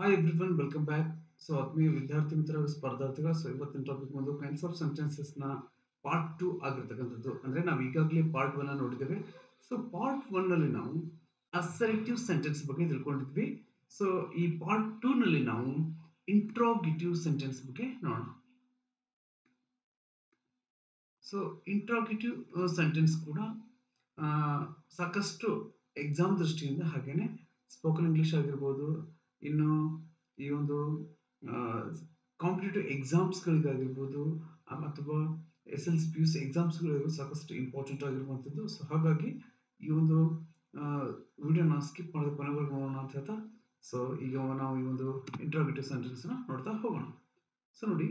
Hi everyone welcome back. So ಆತ್ಮೀಯ ವಿದ್ಯಾರ್ಥಿ ಮಿತ್ರ ಸ್ಪರ್ಧಾರ್ಥಿಗಳ so ಇವತ್ತಿನ ಟಾಪಿಕ್ ಒಂದು ಕೈಂಡ್ಸ್ ಆಫ್ ಸೆಂಟೆನ್ಸಸ್ ನ ಪಾರ್ಟ್ 2 ಆಗಿರ್ತಕ್ಕಂಥದ್ದು. ಅಂದ್ರೆ ನಾವು ಈಗಾಗಲೇ ಪಾರ್ಟ್ 1 ನೋಡಿದ್ದೇವೆ. ಸೊ ಪಾರ್ಟ್ 1 ನಲ್ಲಿ ನಾವು ಅಸರ್ಟಿವ್ ಸೆಂಟೆನ್ಸ್ ಬಗ್ಗೆ ತಿಳ್ಕೊಂಡಿದ್ವಿ. ಸೊ ಈ ಪಾರ್ಟ್ 2 ನಲ್ಲಿ ನಾವು ಇಂಟ್ರೋಗೇಟಿವ್ ಸೆಂಟೆನ್ಸ್ ಬಗ್ಗೆ ನೋಡೋಣ. ಸೊ ಇಂಟ್ರೋಗೇಟಿವ್ ಸೆಂಟೆನ್ಸ್ ಕೂಡ ಆ, ಸಾಕಷ್ಟು ಎಕ್ಸಾಮ್ ದೃಷ್ಟಿಯಿಂದ ಹಾಗೇನೆ ಸ್ಪೋಕನ್ ಇಂಗ್ಲಿಷ್ ಆಗಿರ್ಬೋದು, ಇನ್ನು ಈ ಒಂದು ಕಾಂಪಿಟೇಟಿವ್ ಎಕ್ಸಾಮ್ಸ್ಗಳಿಗಾಗಿರ್ಬೋದು ಅಥವಾ SLC PUC ಎಕ್ಸಾಮ್ಸ್ಗಳಿಗೂ ಸಾಕಷ್ಟು ಇಂಪಾರ್ಟೆಂಟ್ ಆಗಿರುವಂಥದ್ದು. ಸೊ ಹಾಗಾಗಿ ಈ ಒಂದು ವಿಡಿಯೋನ ಸ್ಕಿಪ್ ಮಾಡಿದ ಕೊನೆವರೆಗೂ ನೋಡೋಣ ಅಂತ ಹೇಳ್ತಾ, ಸೊ ಈಗ ನಾವು ಈ ಒಂದು ಇಂಟ್ರೋಗೇಟಿವ್ ಸೆಂಟೆನ್ಸ್ನ ನೋಡ್ತಾ ಹೋಗೋಣ. ಸೊ ನೋಡಿ,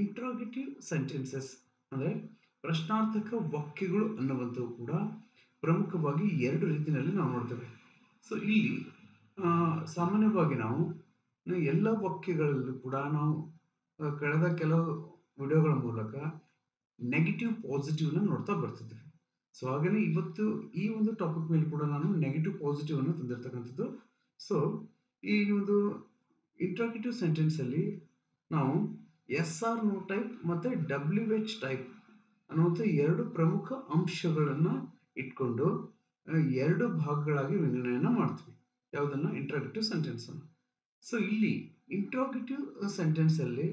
ಇಂಟ್ರೋಗೇಟಿವ್ ಸೆಂಟೆನ್ಸಸ್ ಅಂದರೆ ಪ್ರಶ್ನಾರ್ಥಕ ವಾಕ್ಯಗಳು ಅನ್ನುವಂಥವು ಕೂಡ ಪ್ರಮುಖವಾಗಿ ಎರಡು ರೀತಿಯಲ್ಲಿ ನಾವು ನೋಡ್ತೇವೆ. ಸೊ ಇಲ್ಲಿ ಸಾಮಾನ್ಯವಾಗಿ ನಾವು ಎಲ್ಲ ವಾಕ್ಯಗಳಲ್ಲೂ ಕೂಡ ನಾವು ಕಳೆದ ಕೆಲವು ವಿಡಿಯೋಗಳ ಮೂಲಕ ನೆಗೆಟಿವ್ ಪಾಸಿಟಿವ್ನ ನೋಡ್ತಾ ಬರ್ತಿದ್ದೀವಿ. ಸೊ ಹಾಗೆಯೇ ಇವತ್ತು ಈ ಒಂದು ಟಾಪಿಕ್ ಮೇಲೆ ಕೂಡ ನಾನು ನೆಗೆಟಿವ್ ಪಾಸಿಟಿವ್ ಅನ್ನು ತಂದಿರ್ತಕ್ಕಂಥದ್ದು. ಸೊ ಈ ಒಂದು ಇಂಟ್ರಾಗೇಟಿವ್ ಸೆಂಟೆನ್ಸ್ ಅಲ್ಲಿ ನಾವು SR/NO ಟೈಪ್ ಮತ್ತೆ WH ಟೈಪ್ ಅನ್ನುವಂಥ ಎರಡು ಪ್ರಮುಖ ಅಂಶಗಳನ್ನ ಇಟ್ಕೊಂಡು ಎರಡು ಭಾಗಗಳಾಗಿ ವಿಂಗಡಣೆಯನ್ನ ಮಾಡ್ತೀವಿ. ಯಾವುದನ್ನ? ಇಂಟ್ರಾಗೇಟಿವ್ ಸೆಂಟೆನ್ಸ್ ಅನ್ನು. ಸೊ ಇಲ್ಲಿ ಇಂಟ್ರಾಗೇಟಿವ್ ಸೆಂಟೆನ್ಸ್ ಅಲ್ಲಿ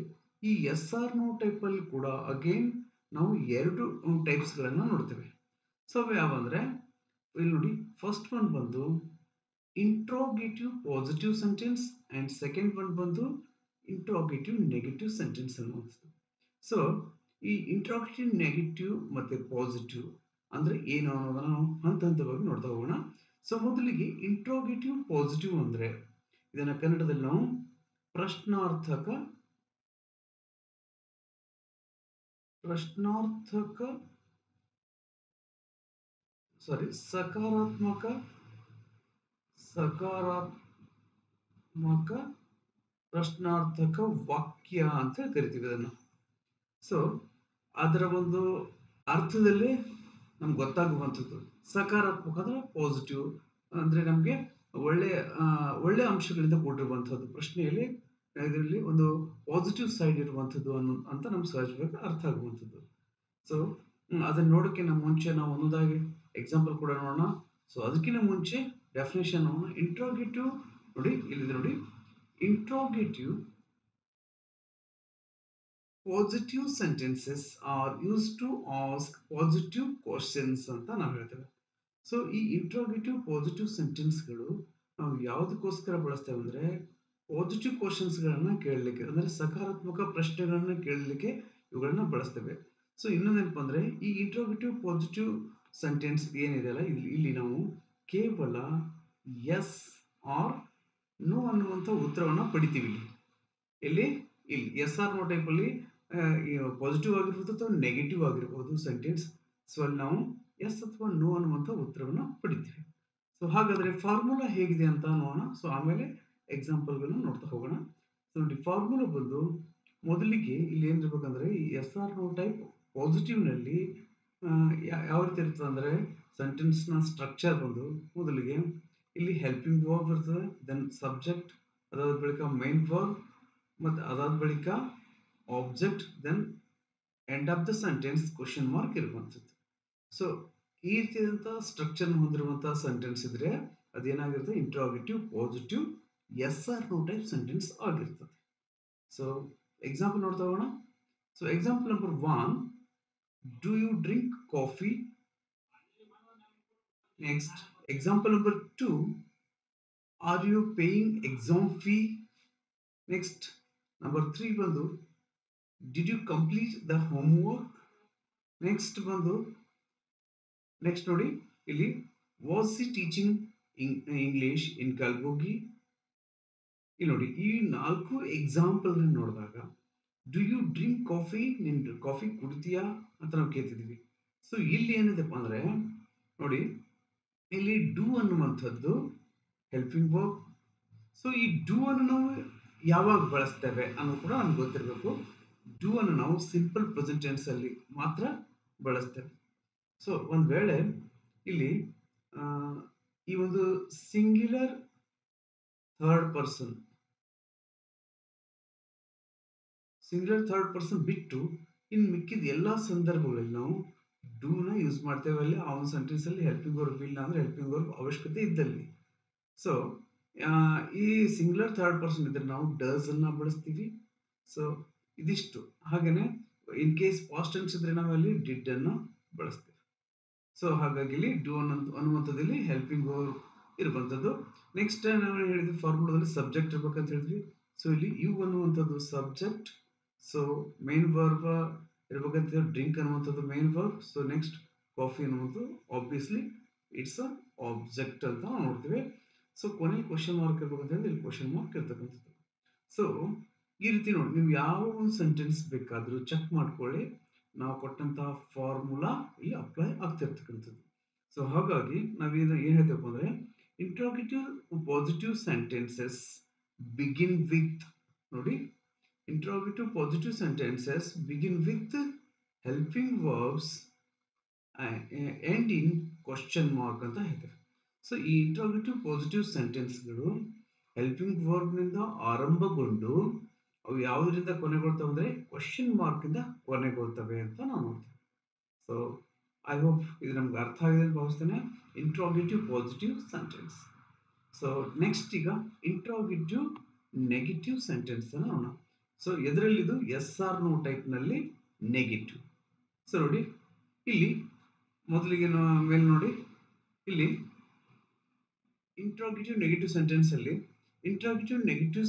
ಈ SR/NO ಟೈಪ್ ಅಲ್ಲಿ ಕೂಡ ಅಗೇನ್ ನಾವು ಎರಡು ಟೈಪ್ಸ್ ಗಳನ್ನ ನೋಡ್ತೇವೆ. ಸೊ ಅವು ಯಾವಂದ್ರೆ ಇಲ್ಲಿ ನೋಡಿ, ಫಸ್ಟ್ ಒನ್ ಬಂದು interrogative positive sentence and second one ಬಂದು ಇಂಟ್ರೋಗೇಟಿವ್ ನೆಗೆಟಿವ್ ಸೆಂಟೆನ್ಸ್ ಅನ್ನುವಂಥದ್ದು. ಸೊ ಈ ಇಂಟ್ರೋಗೇಟಿವ್ ನೆಗೆಟಿವ್ ಮತ್ತೆ ಪಾಸಿಟಿವ್ ಅಂದ್ರೆ ಏನು ಅನ್ನೋದನ್ನ ನಾವು ಹಂತ ಹಂತವಾಗಿ ನೋಡ್ತಾ ಹೋಗೋಣ. ಸೊ ಮೊದಲಿಗೆ ಇಂಟ್ರೋಗೇಟಿವ್ ಪಾಸಿಟಿವ್ ಅಂದ್ರೆ ಇದನ್ನ ಕನ್ನಡದಲ್ಲಿ ನಾವು ಪ್ರಶ್ನಾರ್ಥಕ ಸಕಾರಾತ್ಮಕ ಪ್ರಶ್ನಾರ್ಥಕ ವಾಕ್ಯ ಅಂತ ಕರಿತೀವಿ ಅದನ್ನ. ಸೊ ಅದರ ಒಂದು ಅರ್ಥದಲ್ಲಿ ನಮ್ಗೆ ಗೊತ್ತಾಗುವಂಥದ್ದು ಸಕಾರಾತ್ಮಕ ಅಂದ್ರೆ ಪಾಸಿಟಿವ್ ಅಂದ್ರೆ ನಮಗೆ ಒಳ್ಳೆ ಅಂಶಗಳಿಂದ ಕೂಡಿರುವಂಥದ್ದು, ಪ್ರಶ್ನೆಯಲ್ಲಿ ಇದರಲ್ಲಿ ಒಂದು ಪಾಸಿಟಿವ್ ಸೈಡ್ ಇರುವಂಥದ್ದು ಅಂತ ನಮ್ಗೆ ಸಹಜವಾಗಿ ಅರ್ಥ ಆಗುವಂಥದ್ದು. ಸೊ ಅದನ್ನ ನೋಡೋಕ್ಕಿಂತ ಮುಂಚೆ ನಾವು ಒಂದೊಂದಾಗಿ ಎಕ್ಸಾಂಪಲ್ ಕೂಡ ನೋಡೋಣ. ಸೊ ಅದಕ್ಕಿಂತ ಮುಂಚೆ ಡೆಫಿನೇಷನ್ ನೋಡೋಣ. ಇಂಟ್ರೋಗೇಟಿವ್ ನೋಡಿ, ಇಲ್ಲಿದೆ ನೋಡಿ, interrogative positive sentences are use to ask positive questions ಅಂತ ನಾವು ಹೇಳ್ತೇವೆ. ಸೊ ಈ ಇಂಟ್ರೋಗೇಟಿವ್ ಪಾಸಿಟಿವ್ ಸೆಂಟೆನ್ಸ್ಗಳು ನಾವು ಯಾವುದಕ್ಕೋಸ್ಕರ ಬಳಸ್ತೇವೆ ಅಂದ್ರೆ ಪಾಸಿಟಿವ್ ಕ್ವಶನ್ಸ್ಗಳನ್ನ ಕೇಳಲಿಕ್ಕೆ, ಅಂದ್ರೆ ಸಕಾರಾತ್ಮಕ ಪ್ರಶ್ನೆಗಳನ್ನ ಕೇಳಲಿಕ್ಕೆ ಇವುಗಳನ್ನ ಬಳಸ್ತೇವೆ. ಸೊ ಇನ್ನೊಂದೇನಪ್ಪ ಅಂದ್ರೆ ಈ ಇಂಟ್ರೋಗೇಟಿವ್ ಪಾಸಿಟಿವ್ ಸೆಂಟೆನ್ಸ್ ಏನಿದೆಯಲ್ಲ, ಇಲ್ಲಿ ನಾವು ಕೇವಲ ಎಸ್ ಆರ್ ನೋ ಅನ್ನುವಂಥ ಉತ್ತರವನ್ನ ಪಡಿತೀವಿ. ಇಲ್ಲಿ SR/NO ಟೈಪ್ ಅಲ್ಲಿ ಪಾಸಿಟಿವ್ ಆಗಿರ್ಬೋದು ಅಥವಾ ನೆಗೆಟಿವ್ ಆಗಿರ್ಬೋದು ಸೆಂಟೆನ್ಸ್. ಸೊ ಅಲ್ಲಿ ನಾವು ಎಸ್ ಅಥವಾ ನೋ ಅನ್ನುವಂಥ ಉತ್ತರವನ್ನ ಪಡಿತೀವಿ. ಸೊ ಹಾಗಾದ್ರೆ ಫಾರ್ಮುಲಾ ಹೇಗಿದೆ ಅಂತ ನೋಡೋಣ. ಸೊ ಆಮೇಲೆ ಎಕ್ಸಾಂಪಲ್ಗಳನ್ನ ನೋಡ್ತಾ ಹೋಗೋಣ. ಸೊ ನೋಡಿ, ಫಾರ್ಮುಲಾ ಬಂದು ಮೊದಲಿಗೆ ಇಲ್ಲಿ ಏನಿರ್ಬೇಕಂದ್ರೆ ಈ SR/NO ಟೈಪ್ ಪಾಸಿಟಿವ್ ನಲ್ಲಿ ಯಾವ ರೀತಿ ಇರ್ತದೆ ಅಂದ್ರೆ ಸೆಂಟೆನ್ಸ್ ನ ಸ್ಟ್ರಕ್ಚರ್ ಬಂದು ಮೊದಲಿಗೆ ಇಲ್ಲಿ ಹೆಲ್ಪಿಂಗ್ ವರ್ಬ್ ಇರ್ತದೆ, ದೆನ್ ಸಬ್ಜೆಕ್ಟ್, ಅದಾದ ಬಳಿಕ ಮೈನ್ ವರ್ಬ್, ಮತ್ತೆ ಅದಾದ ಬಳಿಕ object, then end of the sentence question mark ಇರುವಂಥದ್ದು. ಸೊ ಈ ರೀತಿಯಾದಂತಹ ಸ್ಟ್ರಕ್ಚರ್ ಹೊಂದಿರುವಂತಹ ಸೆಂಟೆನ್ಸ್ ಇದ್ರೆ ಅದೇನಾಗಿರುತ್ತೆ? Interrogative positive SR/NO type sentence ಆಗಿರ್ತದೆ. ಸೊ ಎಕ್ಸಾಂಪಲ್ ನೋಡ್ತಾ ಹೋಗೋಣ. So example number 1, do you drink coffee? Next example number 2, are you paying exam fee? Next number 3 ಬಂದು did you complete the homework? Next ನೋಡಿ, ಇಲ್ಲಿ was he teaching English in Kalburgi? ಇಲ್ಲಿ ನೋಡಿ, ಈ 4 example ನೋಡಿದಾಗ do you drink coffee, ನೀನ್ coffee ಕುಡಿತೀಯಾ ಅಂತ ನಾವು ಕೇಳ್ತಿದೀವಿ. ಸೊ ಇಲ್ಲಿ ಏನಿದೆಪ್ಪ ಅಂದ್ರೆ ನೋಡಿ, ಇಲ್ಲಿ ಡೂ ಅನ್ನುವಂಥದ್ದು ಹೆಲ್ಪಿಂಗ್ ವರ್ಬ್. ಸೊ ಈ ಡೂ ಅನ್ನು ನಾವು ಯಾವಾಗ ಬಳಸ್ತೇವೆ ಅನ್ನೋದು ಕೂಡ ನಮ್ಗೆ ಗೊತ್ತಿರಬೇಕು. ಡೂ ಅನ್ನು ನಾವು ಸಿಂಪಲ್ ಪ್ರೆಸೆಂಟ್ ಟೆನ್ಸ್ ಅಲ್ಲಿ ಮಾತ್ರ ಬಳಸ್ತೇವೆ. ಸೊ ಒಂದ್ ವೇಳೆ ಇಲ್ಲಿ ಈ ಒಂದು singular third person singular third person ಬಿಟ್ಟು ಇನ್ನು ಮಿಕ್ಕಿದ ಎಲ್ಲ ಸಂದರ್ಭಗಳಲ್ಲಿ ನಾವು ಡೂನ ಯೂಸ್ ಮಾಡ್ತೇವೆ. ಅಲ್ಲಿ ಆ ಒಂದು ಸೆಂಟೆನ್ಸಲ್ಲಿ ಹೆಲ್ಪಿಂಗ್ ವರ್ಬ್ ಇಲ್ಲ ಅಂದರೆ ಹೆಲ್ಪಿಂಗ್ ವರ್ಬ್ ಅವಶ್ಯಕತೆ ಇದ್ದಲ್ಲಿ. ಸೊ ಈ ಸಿಂಗ್ಯುಲರ್ ಥರ್ಡ್ ಪರ್ಸನ್ ಇದ್ರೆ ನಾವು ಡಸ್ ಅನ್ನ ಬಳಸ್ತೀವಿ. ಸೊ ಇದಿಷ್ಟು. ಹಾಗೇನೆ ಇನ್ ಕೇಸ್ ಪಾಸ್ಟ್ ಟೆನ್ಸ್ ಇದ್ರೆ ನಾವು ಅಲ್ಲಿ ಡಿಡ್ ಅನ್ನು ಬಳಸ್ತೀವಿ. ಸೊ ಹಾಗಾಗಿ ಇಲ್ಲಿ ಡೂ ಅನ್ನುವಂಥದ್ದಲ್ಲಿ ಹೆಲ್ಪಿಂಗ್ ವರ್ಬ್ ಇರುವಂಥದ್ದು. ನೆಕ್ಸ್ಟ್ ನಾವು ಹೇಳಿದ್ವಿ ಫಾರ್ಮುಲಾದಲ್ಲಿ ಸಬ್ಜೆಕ್ಟ್ ಇರ್ಬೇಕಂತ ಹೇಳಿದ್ವಿ. ಸೊ ಇಲ್ಲಿ ಯು ಅನ್ನುವಂಥದ್ದು ಸಬ್ಜೆಕ್ಟ್. ಸೊ ಮೇನ್ ವರ್ಬ್ ಇರ್ಬೇಕಂತ ಡ್ರಿಂಕ್ ಅನ್ನುವಂಥದ್ದು main verb. So next coffee ಅನ್ನುವಂಥದ್ದು ಆಬ್ವಿಯಸ್ಲಿ ಇಟ್ಸ್ ಅ ಆಬ್ಜೆಕ್ಟ್ ಅಂತ ನಾವು ನೋಡ್ತೀವಿ. ಸೊ ಕೊನೆಗೆ ಕ್ವಶನ್ ಮಾರ್ಕ್ ಇರ್ಬೇಕಂತ ಹೇಳಿದ್ರೆ ಇಲ್ಲಿ ಕ್ವಶನ್ ಮಾರ್ಕ್ ಇರ್ತಕ್ಕಂಥದ್ದು. ಸೊ ಈ ರೀತಿ ನೋಡಿ, ನೀವು ಯಾವ ಒಂದು ಸೆಂಟೆನ್ಸ್ ಬೇಕಾದರೂ ಚೆಕ್ ಮಾಡ್ಕೊಳ್ಳಿ, ನಾವು ಕೊಟ್ಟಂತಹ ಫಾರ್ಮುಲಾ ಇಲ್ಲಿ ಅಪ್ಲೈ ಆಗ್ತಿರ್ತಕ್ಕಂಥದ್ದು. ಸೊ ಹಾಗಾಗಿ ನಾವೇನು ಏನು ಹೇಳ್ತೇವೆ ಅಂದರೆ interrogative positive sentences begin with, ನೋಡಿ, interrogative positive sentences begin with helping verbs end in question mark ಅಂತ ಹೇಳ್ತಾರೆ. ಸೊ ಈ ಇಂಟ್ರೋಗೇಟಿವ್ ಪಾಸಿಟಿವ್ ಸೆಂಟೆನ್ಸ್ಗಳು ಹೆಲ್ಪಿಂಗ್ ವರ್ಬ್ನಿಂದ ಆರಂಭಗೊಂಡು ಅವು ಯಾವುದರಿಂದ ಕೊನೆಗೊಳ್ತವೆ ಅಂದರೆ ಕ್ವಶನ್ ಮಾರ್ಕಿಂದ ಕೊನೆಗೊಳ್ತವೆ ಅಂತ ನಾವು ನೋಡ್ತೀವಿ. ಸೊ ಐ ಹೋಪ್ ಇದು ನಮ್ಗೆ ಅರ್ಥ ಆಗಿದೆ ಅಂತ ಭಾವಿಸ್ತೇನೆ. Interrogative positive sentence. So next ಈಗ ಇಂಟ್ರೋಗೇಟಿವ್ ನೆಗೆಟಿವ್ ಸೆಂಟೆನ್ಸ್ ಅನ್ನು ನೋಡೋಣ. ಸೊ ಇದರಲ್ಲಿದು ಎಸ್ ಆರ್ ನೋ ಟೈಪ್ನಲ್ಲಿ ನೆಗೆಟಿವ್. ಸೊ ನೋಡಿ ಇಲ್ಲಿ ಮೊದಲಿಗೆ ಮೇಲೆ ನೋಡಿ, ಇಲ್ಲಿ ಇಂಟ್ರೋಗೇಟಿವ್ ನೆಗೆಟಿವ್ ಸೆಂಟೆನ್ಸ್ ಅಲ್ಲಿ interrogative negative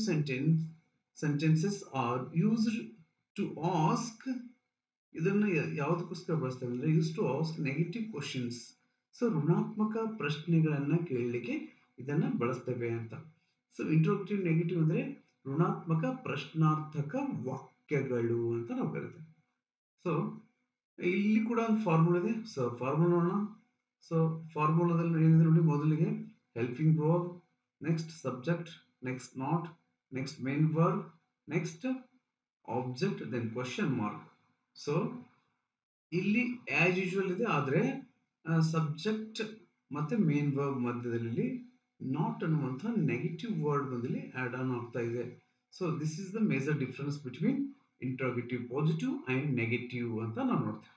sentences are used to ask, ಇದನ್ನ ಯಾವುದಕ್ಕೋಸ್ಕರ ಬಳಸ್ತೇವೆ ಅಂದ್ರೆ use to ask negative questions. So ಋಣಾತ್ಮಕ ಪ್ರಶ್ನೆಗಳನ್ನ ಕೇಳಲಿಕ್ಕೆ ಇದನ್ನ ಬಳಸ್ತೇವೆ ಅಂತ. ಸೊ ಇಂಟ್ರೋಗೇಟಿವ್ ನೆಗೆಟಿವ್ ಅಂದ್ರೆ ಋಣಾತ್ಮಕ ಪ್ರಶ್ನಾರ್ಥಕ ವಾಕ್ಯಗಳು ಅಂತ ನಾವು ಕರಿತೇವೆ. ಸೊ ಇಲ್ಲಿ ಕೂಡ ಒಂದು ಫಾರ್ಮುಲಾ ಇದೆ. ಸೊ ಫಾರ್ಮುಲಾ ನೋಡೋಣ. ಸೊ ಫಾರ್ಮುಲಾದಲ್ಲಿ ಏನಿದೆ ನೋಡಿ, ಮೊದಲಿಗೆ helping verb, next subject, next not, next main verb, next object, then question mark. So ಇಲ್ಲಿ ಆಸ್ ಯೂಶುವಲ್ ಇದೆ, ಆದರೆ ಸಬ್ಜೆಕ್ಟ್ ಮತ್ತೆ ಮೇನ್ ವರ್ಬ್ ಮಧ್ಯದಲ್ಲಿ ನಾಟ್ ಅನ್ನುವಂಥ ನೆಗೆಟಿವ್ ವರ್ಡ್ ಬಂದಲ್ಲಿ ಆಡ್ ಆನ್ ಆಗ್ತಾ ಇದೆ. So this is the major difference between interrogative positive and negative ಅಂತ ನಾವು ನೋಡ್ತೇವೆ.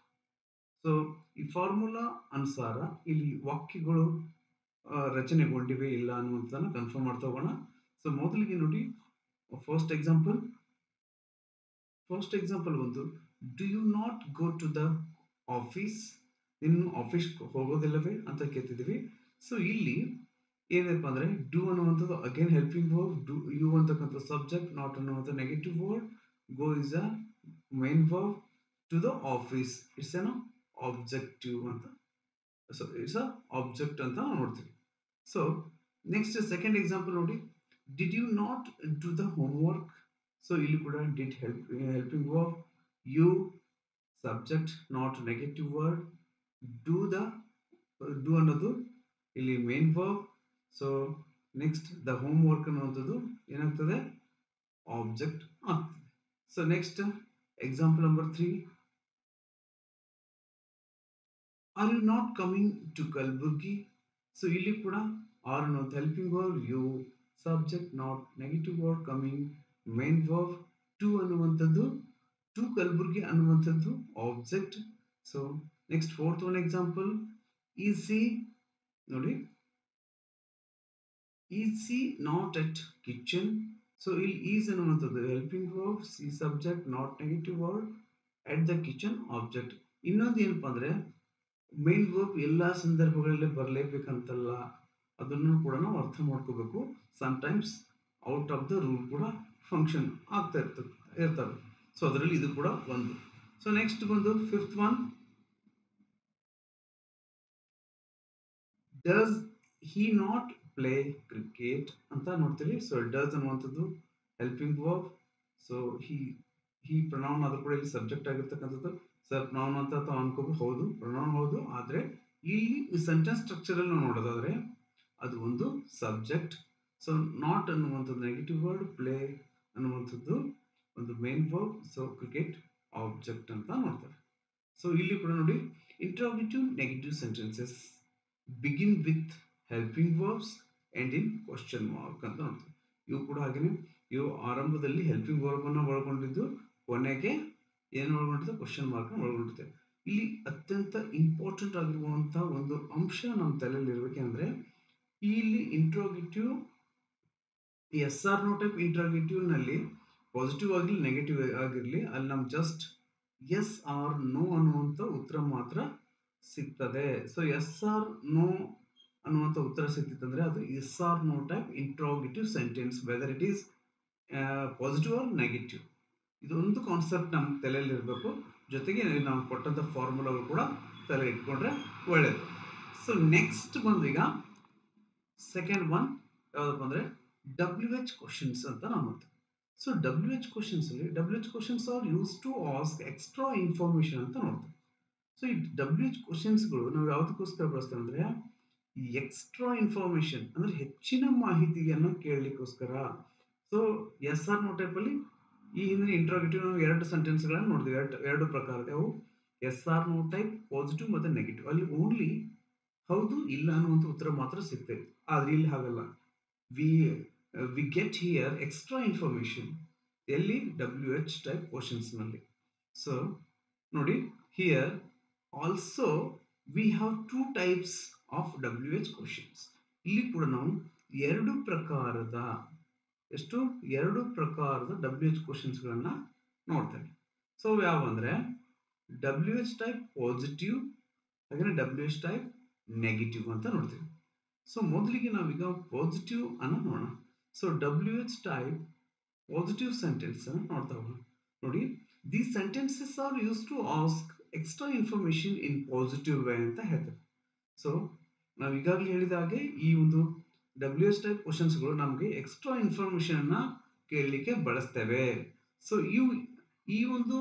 ಸೊ ಈ ಫಾರ್ಮುಲಾ ಅನುಸಾರ ಇಲ್ಲಿ ವಾಕ್ಯಗಳು ರಚನೆಗೊಂಡಿವೆ ಇಲ್ಲ ಅನ್ನುವಂಥದ್ದನ್ನು ಕನ್ಫರ್ಮ್ ಮಾಡ್ತಾ ಹೋಗೋಣ. ಸೊ ಮೊದಲಿಗೆ ನೋಡಿ, ಫಸ್ಟ್ ಎಕ್ಸಾಂಪಲ್ ಒಂದು, do you not go to the office, ಇನ್ನು ಆಫೀಸ್ ಹೋಗೋದಿಲ್ಲವೇ ಅಂತ ಕೇಳ್ತಿದ್ದೀವಿ. ಸೊ ಇಲ್ಲಿ ಏನಪ್ಪ ಅಂದ್ರೆ ಡು ಅನ್ನುವಂಥದ್ದು again helping verb, do you ಅಂತಕ್ಕಂಥ ಸಬ್ಜೆಕ್ಟ್, ನಾಟ್ ಅನ್ನುವಂಥ negative word, go is a main verb, to the office it's an objective ಅಂತ. ಸೊ ಇಟ್ಸ್ ಅ ಆಬ್ಜೆಕ್ಟ್ ಅಂತ ನಾವು ನೋಡ್ತೀವಿ. ಸೊ ನೆಕ್ಸ್ಟ್ ಸೆಕೆಂಡ್ ಎಕ್ಸಾಂಪಲ್ ನೋಡಿ, did you not do the homework. So ಇಲ್ಲಿ ಕೂಡ did helping verb, you subject, not negative word, do ಅನ್ನೋದು ಇಲ್ಲಿ main verb. So next the homework ಅನ್ನುವಂಥದ್ದು ಏನಾಗ್ತದೆ, ಆಬ್ಜೆಕ್ಟ್ ಆಗ್ತದೆ. So next example number 3, are you not coming to Kalaburagi. So ಇಲ್ಲಿ ಕೂಡ are ಅನ್ನೋದು helping verb, you subject, not negative word, coming main verb, to ಅನ್ನುವಂಥದ್ದು to Kalaburagi ಅನ್ನುವಂಥದ್ದು object. So next fourth one example, is she ನೋಡಿ, is she not at kitchen. So ಇಲ್ಲಿ is ಅನ್ನುವಂಥದ್ದು helping verb, C subject, not negative word, at the kitchen object. ಇನ್ನೊಂದು ಏನಪ್ಪಾ ಅಂದ್ರೆ main verb ಎಲ್ಲ ಸಂದರ್ಭಗಳಲ್ಲಿ ಬರಲೇಬೇಕಂತಲ್ಲ, ಅದನ್ನು ಕೂಡ ನಾವು ಅರ್ಥ ಮಾಡ್ಕೋಬೇಕು. Sometimes out of the rule ಕೂಡ ಫಂಕ್ಷನ್ ಆಗ್ತಾ ಇರ್ತವೆ. ಸೊ ಅದರಲ್ಲಿ ಇದು ಕೂಡ ಒಂದು. ಸೊ ನೆಕ್ಸ್ಟ್ ಬಂದು fifth one, does he not play cricket ಅಂತ ನೋಡ್ತೀವಿ. ಸೊ ಡಸ್ ಅನ್ನುವಂಥದ್ದು helping verb. So he pronoun ಅದು ಕೂಡ ಇಲ್ಲಿ ಸಬ್ಜೆಕ್ಟ್ ಆಗಿರ್ತಕ್ಕಂಥದ್ದು. ಸರ್ ಪ್ರೊನೌನ್ ಅಂತ ಅನ್ಕೋಬೇಕು, ಹೌದು ಪ್ರೊನೌನ್ ಹೌದು, ಆದರೆ ಇಲ್ಲಿ ಸೆಂಟೆನ್ಸ್ ಸ್ಟ್ರಕ್ಚರ್ ಅಲ್ಲಿ ನಾವು ನೋಡೋದಾದ್ರೆ ಅದು ಒಂದು ಸಬ್ಜೆಕ್ಟ್. ಸೊ ನಾಟ್ ಅನ್ನುವಂಥದ್ದು ನೆಗೆಟಿವ್ ವರ್ಡ್, ಪ್ಲೇ ಅನ್ನುವಂಥದ್ದು ಒಂದು main verb, so cricket object ಅಂತ ನೋಡ್ತಾರೆ. ಸೊ ಇಲ್ಲಿ ಕೂಡ ನೋಡಿ, interrogative negative sentences begin with helping verbs end in question mark ಅಂತ ನೋಡ್ತೀವಿ. ಇವು ಕೂಡ ಹಾಗೇನೆ, ಇವು ಆರಂಭದಲ್ಲಿ ಹೆಲ್ಪಿಂಗ್ ವರ್ಬ್ ಅನ್ನು ಒಳಗೊಂಡಿದ್ದು ಕೊನೆಗೆ ಏನು ಒಳಗೊಂಡಿದೆ, ಕ್ವಶನ್ ಮಾರ್ಕ್ ಒಳಗೊಂಡಿದೆ. ಇಲ್ಲಿ ಅತ್ಯಂತ ಇಂಪಾರ್ಟೆಂಟ್ ಆಗಿರುವಂತಹ ಒಂದು ಅಂಶ ನಮ್ಮ ತಲೆಯಲ್ಲಿ ಇರಬೇಕೆಂದ್ರೆ, ಇಲ್ಲಿ interrogative yes or no type interrogative ನಲ್ಲಿ ಪಾಸಿಟಿವ್ ಆಗಲಿ ನೆಗೆಟಿವ್ ಆಗಿರಲಿ, ಅಲ್ಲಿ ನಮ್ಗೆ ಜಸ್ಟ್ ಎಸ್ ಆರ್ ನೋ ಅನ್ನುವಂಥ ಉತ್ತರ ಮಾತ್ರ ಸಿಗ್ತದೆ. ಸೊ ಎಸ್ ಆರ್ ನೋ ಅನ್ನುವಂಥ ಉತ್ತರ ಸಿಗ್ತಿತ್ತಂದ್ರೆ ಅದು yes or no type interrogative sentence, whether it is positive or negative. ಇದೊಂದು ಕಾನ್ಸೆಪ್ಟ್ ನಮ್ಮ ತಲೆಯಲ್ಲಿ ಇರಬೇಕು. ಜೊತೆಗೆ ನಾವು ಕೊಟ್ಟಂಥ ಫಾರ್ಮುಲಾಗಳು ಕೂಡ ತಲೆ ಇಟ್ಕೊಂಡ್ರೆ ಒಳ್ಳೆಯದು. ಸೊ ನೆಕ್ಸ್ಟ್ ಬಂದು ಈಗ ಸೆಕೆಂಡ್ ಒನ್ ಯಾವುದಪ್ಪ ಅಂದರೆ WH ಕ್ವಶನ್ಸ್ ಅಂತ ನಾವು ನೋಡ್ತೀವಿ. ಸೊ WH ಕ್ವಶನ್ಸ್ ಅಲ್ಲಿ WH questions are use to ask extra information ಅಂತ ನೋಡ್ತೀವಿ. ಸೊ ಈ WH ಕ್ವಶನ್ಸ್ಗಳು ನಾವು ಯಾವುದಕ್ಕೋಸ್ಕರ ಬಳಸ್ತೇವೆ ಅಂದರೆ ಎಕ್ಸ್ಟ್ರಾ ಇನ್ಫಾರ್ಮೇಶನ್ ಅಂದರೆ ಹೆಚ್ಚಿನ ಮಾಹಿತಿಯನ್ನು ಕೇಳಲಿಕ್ಕೋಸ್ಕರ. So yes or no type ಅಲ್ಲಿ ಈ ಹಿಂದಿನ ಇಂಟ್ರೋಗೇಟಿವ್ ನಾವು ಎರಡು ಸೆಂಟೆನ್ಸ್ಗಳನ್ನು ನೋಡಿದ್ವಿ, ಎರಡು ಪ್ರಕಾರದ. ಅವು yes or no type positive ಮತ್ತು ನೆಗೆಟಿವ್. ಅಲ್ಲಿ ಓನ್ಲಿ ಹೌದು ಇಲ್ಲ ಅನ್ನುವಂಥ ಉತ್ತರ ಮಾತ್ರ ಸಿಗ್ತದೆ. ಆದ್ರೆ ಇಲ್ಲಿ ಹಾಗಲ್ಲ, we get here extra information ಎಲ್ಲಿ WH ಟೈಪ್ ಕ್ವಶನ್ಸ್ ನಲ್ಲಿ. ಸೊ ನೋಡಿ, here also we have two types of WH questions. ಇಲ್ಲಿ ಕೂಡ ನಾವು ಎರಡು ಪ್ರಕಾರದ WH ಕ್ವಶನ್ಸ್ ಗಳನ್ನ ನೋಡ್ತೇವೆ. ಸೊ ಯಾವ ಅಂದ್ರೆ WH ಟೈಪ್ ಪಾಸಿಟಿವ್ ಹಾಗೆ WH ಟೈಪ್ ನೆಗೆಟಿವ್ ಅಂತ ನೋಡ್ತೀವಿ. ಸೊ ಮೊದಲಿಗೆ ನಾವೀಗ ಪಾಸಿಟಿವ್ ಅನ್ನ ನೋಡೋಣ. So WH type positive sentence ಅನ್ನು ನೋಡ್ತಾ ಹೋಗೋಣ. ನೋಡಿ, these sentences are use to ask extra information in positive way ಅಂತ ಹೇಳ್ತೇವೆ. ಸೊ ನಾವು ಈಗಾಗಲೇ ಹೇಳಿದ ಹಾಗೆ ಈ ಒಂದು WH ಟೈಪ್ ಕ್ವಶನ್ಸ್ಗಳು ನಮಗೆ ಎಕ್ಸ್ಟ್ರಾ ಇನ್ಫಾರ್ಮೇಶನ್ ಅನ್ನ ಕೇಳಲಿಕ್ಕೆ ಬಳಸ್ತೇವೆ. ಸೊ ಈ ಒಂದು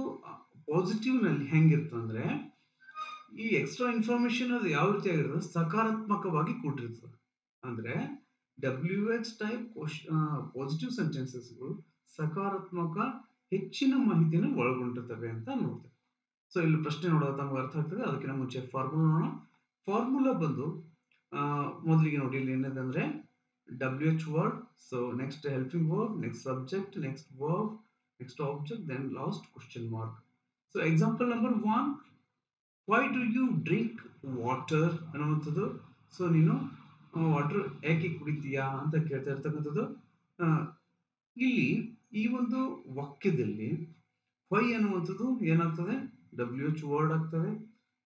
ಪಾಸಿಟಿವ್ ನಲ್ಲಿ ಹೆಂಗಿರ್ತಂದ್ರೆ ಈ ಎಕ್ಸ್ಟ್ರಾ ಇನ್ಫಾರ್ಮೇಶನ್ ಅದು ಯಾವ ರೀತಿ ಆಗಿರ್ತದೆ, ಸಕಾರಾತ್ಮಕವಾಗಿ ಕೂಡಿರ್ತದೆ. ಅಂದ್ರೆ WH ಟೈಪ್ ಪಾಸಿಟಿವ್ ಸೆಂಟೆನ್ಸಸ್ಗಳು ಸಕಾರಾತ್ಮಕ ಹೆಚ್ಚಿನ ಮಾಹಿತಿಯನ್ನು ಒಳಗೊಂಡಿರ್ತವೆ ಅಂತ ನೋಡ್ತೇವೆ. ಸೊ ಇಲ್ಲಿ ಪ್ರಶ್ನೆ ನೋಡೋದು ತಮ್ಗೆ ಅರ್ಥ ಆಗ್ತದೆ. ಅದಕ್ಕಿಂತ ಮುಂಚೆ ಫಾರ್ಮುಲಾ ನೋಡೋಣ. ಫಾರ್ಮುಲಾ ಬಂದು ಮೊದಲಿಗೆ ನೋಡಿ ಇಲ್ಲಿ ಏನಂದ್ರೆ WH word, so next helping verb, next subject, next verb, next object, then last question mark. So example number 1, why do you drink water ಅನ್ನುವಂಥದ್ದು. ಸೊ ನೀನು ವಾಟರ್ ಏಕೆ ಕುಡಿತೀಯಾ ಅಂತ ಕೇಳ್ತಾ ಇರ್ತಕ್ಕಂಥದ್ದು. ಇಲ್ಲಿ ಈ ಒಂದು ವಾಕ್ಯದಲ್ಲಿ ವೈ ಅನ್ನುವಂಥದ್ದು ಏನಾಗ್ತದೆ, WH ವರ್ಡ್ ಆಗ್ತದೆ.